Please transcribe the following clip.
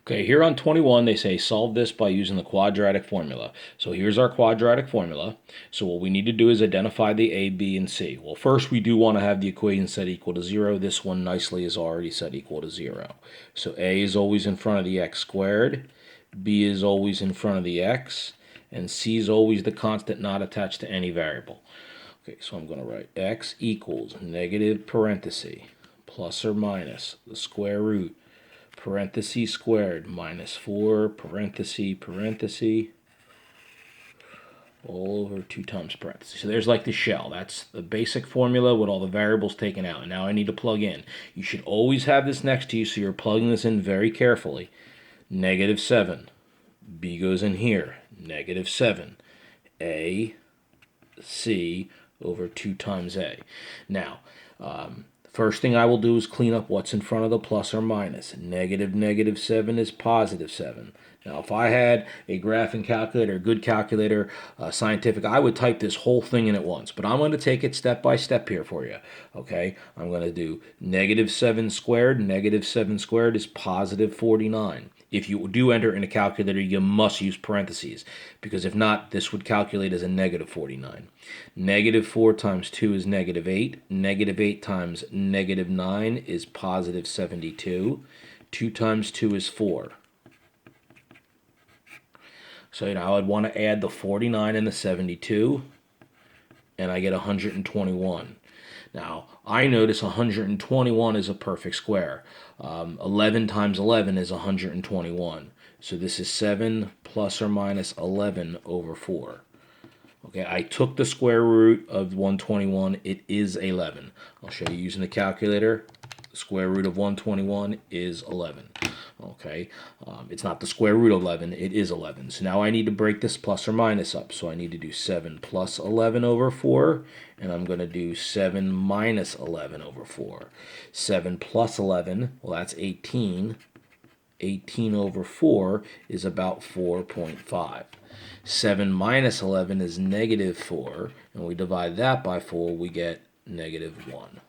Okay, here on 21, they say solve this by using the quadratic formula. So here's our quadratic formula. So what we need to do is identify the a, b, and c. Well, first we do want to have the equation set equal to 0. This one nicely is already set equal to 0. So a is always in front of the x squared, b is always in front of the x, and c is always the constant not attached to any variable. Okay, so I'm going to write x equals negative parenthesis plus or minus the square root parenthesis squared minus 4 parenthesis all over 2 times parentheses. So there's like the shell. That's the basic formula with all the variables taken out. And now I need to plug in. You should always have this next to you, so you're plugging this in very carefully. Negative 7. B goes in here. Negative 7. A, C over 2 times A. Now, first thing I will do is clean up what's in front of the plus or minus. Negative 7 is positive 7. Now, if I had a graphing calculator, a good calculator, scientific, I would type this whole thing in at once. But I'm going to take it step by step here for you. Okay, I'm going to do negative 7 squared. Negative 7 squared is positive 49. If you do enter in a calculator, you must use parentheses, because if not, this would calculate as a negative 49. Negative 4 times 2 is negative 8. Negative 8 times negative 9 is positive 72. 2 times 2 is 4. So I'd want to add the 49 and the 72, and I get 121. Now, I notice 121 is a perfect square. 11 times 11 is 121. So this is 7 plus or minus 11 over 4. Okay, I took the square root of 121. It is 11. I'll show you using the calculator. The square root of 121 is 11. Okay, it's not the square root of 11, it is 11. So now I need to break this plus or minus up. So I need to do 7 plus 11 over 4, and I'm going to do 7 minus 11 over 4. 7 plus 11, well, that's 18. 18 over 4 is about 4.5. 7 minus 11 is negative 4, and we divide that by 4, we get negative 1.